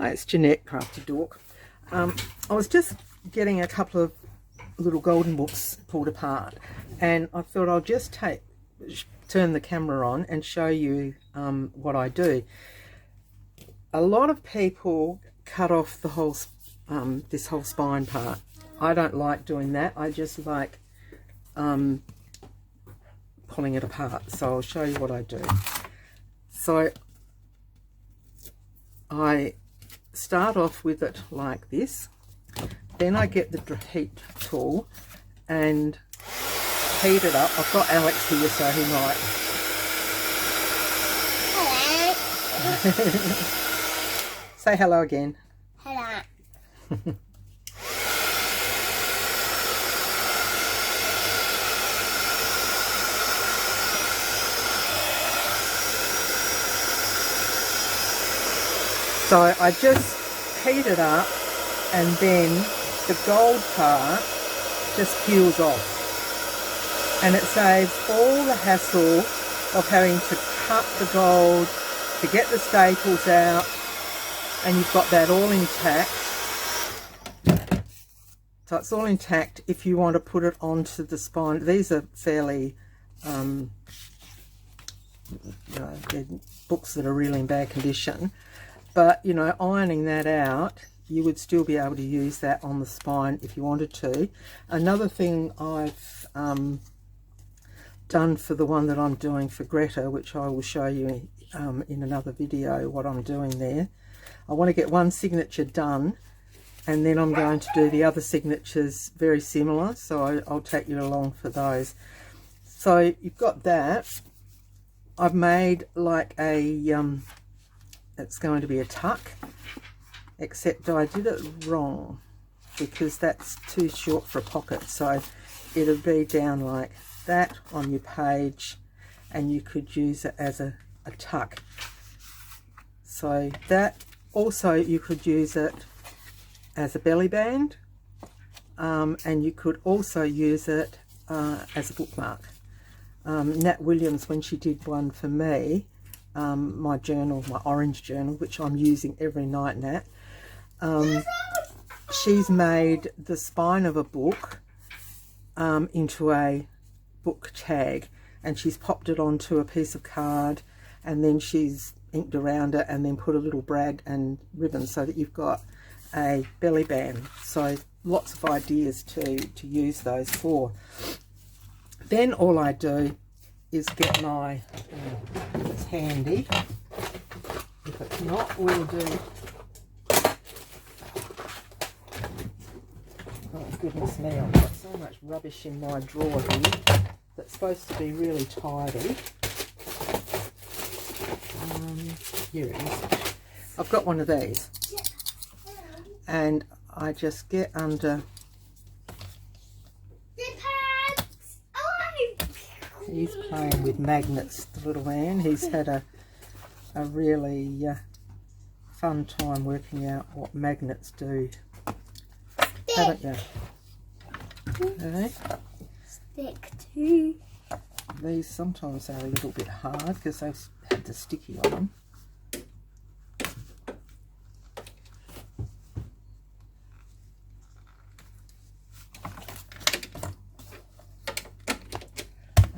Hi, it's Jeanette, Crafty Dork. I was just getting a couple of little golden books pulled apart, and I thought I'll just turn the camera on and show you what I do. A lot of people cut off the whole this whole spine part. I don't like doing that. I just like pulling it apart. So I'll show you what I do. So I start off with it like this, then I get the heat tool and heat it up. I've got Alex here, so he might. Hello. Say hello again. Hello. So I just heat it up, and then the gold part just peels off, and it saves all the hassle of having to cut the gold to get the staples out, and you've got that all intact. So it's all intact if you want to put it onto the spine. These are fairly they're books that are really in bad condition. But, you know, ironing that out, you would still be able to use that on the spine if you wanted to. Another thing I've done for the one that I'm doing for Greta, which I will show you in another video what I'm doing there. I want to get one signature done, and then I'm going to do the other signatures very similar, so I'll take you along for those. So you've got that. I've made like a... it's going to be a tuck, except I did it wrong because that's too short for a pocket, so it'll be down like that on your page, and you could use it as a tuck. So that also, you could use it as a belly band, and you could also use it as a bookmark. Nat Williams, when she did one for me, my journal, my orange journal, which I'm using every night, Nat, she's made the spine of a book into a book tag, and she's popped it onto a piece of card, and then she's inked around it and then put a little brad and ribbon so that you've got a belly band. So lots of ideas to use those for. Then all I do is get my, it's handy, if it's not, we'll do, oh goodness me, I've got so much rubbish in my drawer here that's supposed to be really tidy. Here it is. I've got one of these, and I just get under. He's playing with magnets, the little man. He's had a really fun time working out what magnets do, haven't you? Okay. Stick to. These sometimes are a little bit hard because they've had the sticky on them.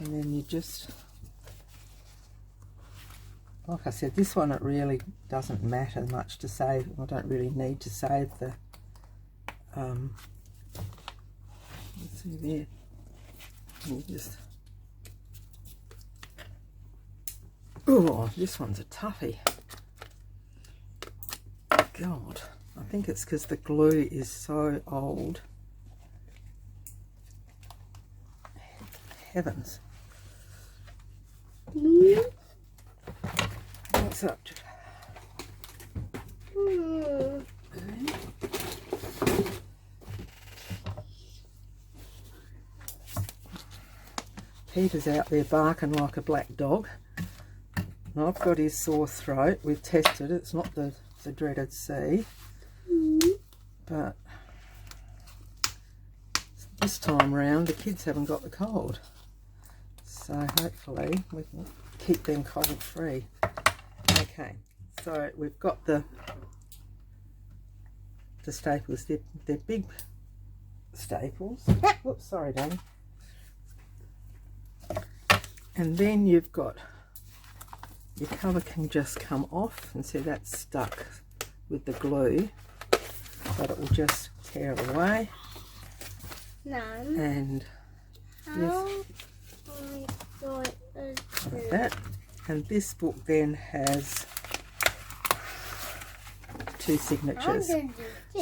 And then you just, like I said, this one, it really doesn't matter much to save. I don't really need to save the, let's see there, you just, oh, this one's a toughie. God, I think it's because the glue is so old. Heavens. What's up? Peter's out there barking like a black dog. Now I've got his sore throat. We've tested it. It's not the dreaded C. But this time round the kids haven't got the cold. So hopefully we can keep them cold free. Okay, so we've got the the staples. They're big staples. Whoops, sorry, Danny. And then you've got, your cover can just come off, and see that's stuck with the glue, but it will just tear away. Mum, And how like that. And this book then has 2 signatures.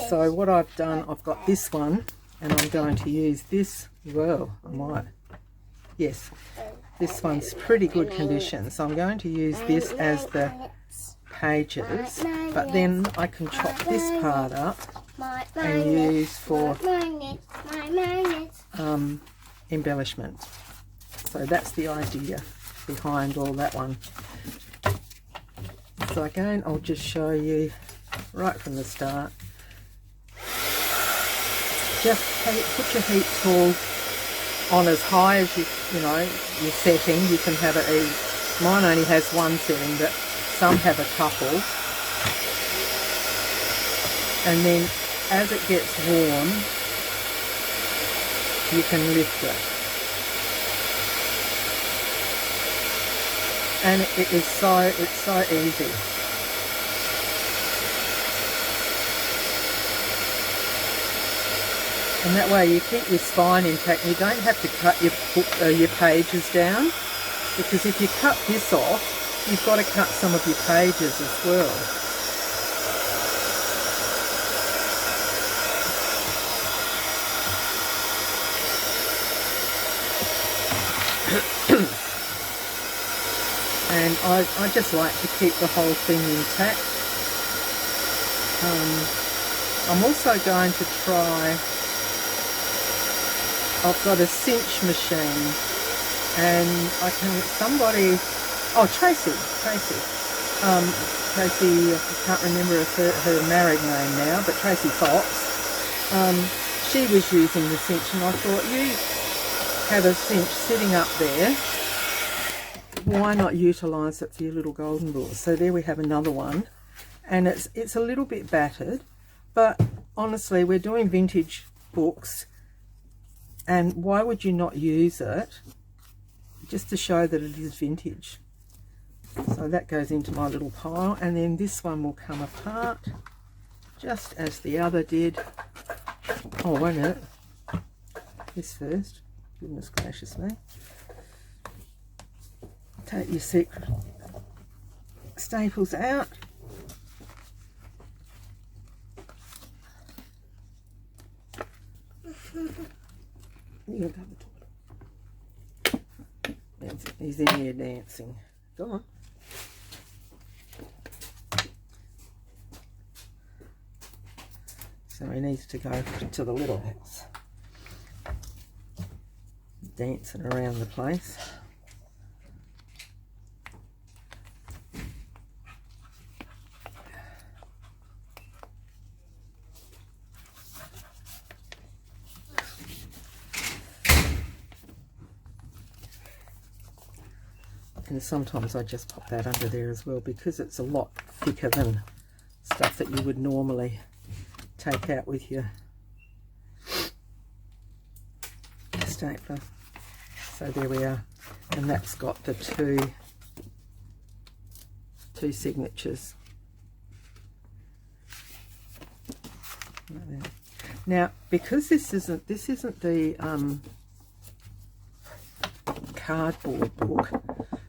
So what I've done, I've got this one, and I'm going to use this. Well, I might. Yes, this one's pretty good condition, so I'm going to use this as the pages, but then I can chop this part up and use for embellishment. So that's the idea behind all that one. So again, I'll just show you right from the start. Just put your heat tool on as high as you know your setting. You can have it. Mine only has one setting, but some have a couple. And then as it gets warm, you can lift it. And it's so easy. And that way you keep your spine intact. You don't have to cut your pages down, because if you cut this off, you've got to cut some of your pages as well. And I just like to keep the whole thing intact. I'm also going to try, I've got a cinch machine, and I can, Tracy, I can't remember her married name now, but Tracy Fox, she was using the cinch, and I thought, you have a cinch sitting up there, why not utilise it for your little golden balls? So there we have another one, and it's a little bit battered, but honestly, we're doing vintage books, and why would you not use it just to show that it is vintage? So that goes into my little pile, and then this one will come apart just as the other did. Oh, wait a minute, this first, goodness gracious me. Take your secret staples out. You can have the toilet. He's in here dancing. Go on. So he needs to go to the little house. Dancing around the place. And sometimes I just pop that under there as well, because it's a lot thicker than stuff that you would normally take out with your stapler. So there we are, and that's got the two signatures. Now, because this isn't the cardboard book,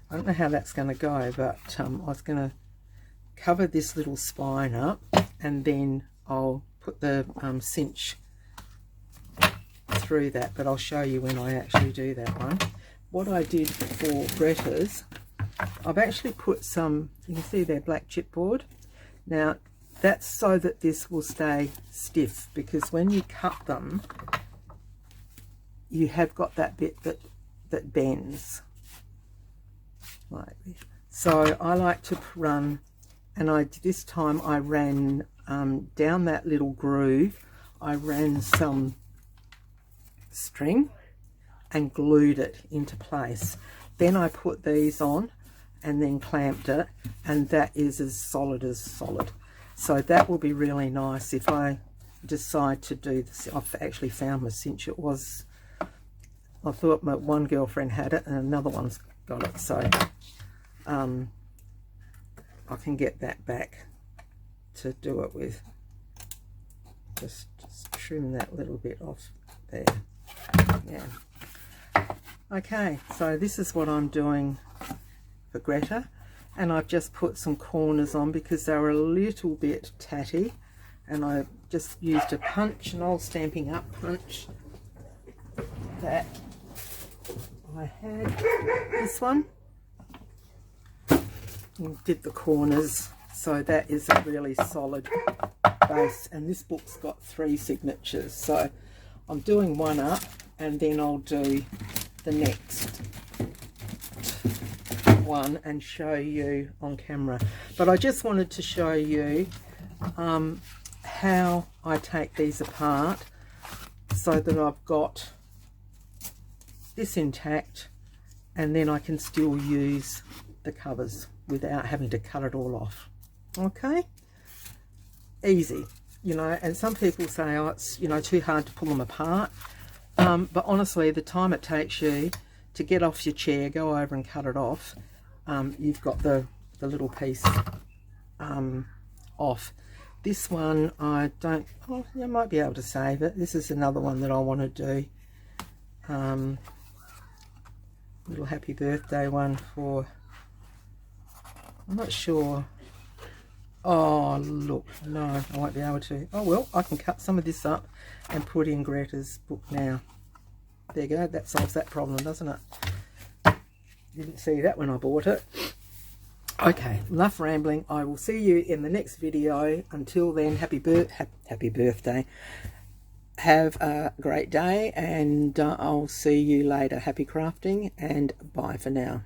I don't know how that's going to go, but I was going to cover this little spine up, and then I'll put the cinch through that, but I'll show you when I actually do that one. What I did for Greta's, I've actually put some, you can see there, black chipboard. Now, that's so that this will stay stiff, because when you cut them, you have got that bit that bends. Like this. So I like to run, and this time I ran down that little groove, I ran some string and glued it into place. Then I put these on and then clamped it, and that is as solid as solid. So that will be really nice if I decide to do this. I've actually found my cinch. It was, I thought my one girlfriend had it and another one's got it, so I can get that back to do it with. Just trim that little bit off there. Yeah. Okay, so this is what I'm doing for Greta, and I've just put some corners on because they're a little bit tatty, and I just used a punch, an old Stampin' Up punch that I had, this one, and did the corners, so that is a really solid base. And this book's got 3 signatures, so I'm doing one up and then I'll do the next one and show you on camera. But I just wanted to show you how I take these apart so that I've got this intact, and then I can still use the covers without having to cut it all off. Okay, easy, you know. And some people say, oh, it's, you know, too hard to pull them apart, but honestly, the time it takes you to get off your chair, go over and cut it off, you've got the little piece off. This one I don't, oh, you might be able to save it. This is another one that I want to do, little happy birthday one for, I'm not sure. Oh look, no, I won't be able to. Oh well, I can cut some of this up and put in Greta's book now. There you go, that solves that problem, doesn't it? Didn't see that when I bought it. Okay, enough rambling. I will see you in the next video. Until then, happy birthday. Have a great day, and I'll see you later. Happy crafting, and bye for now.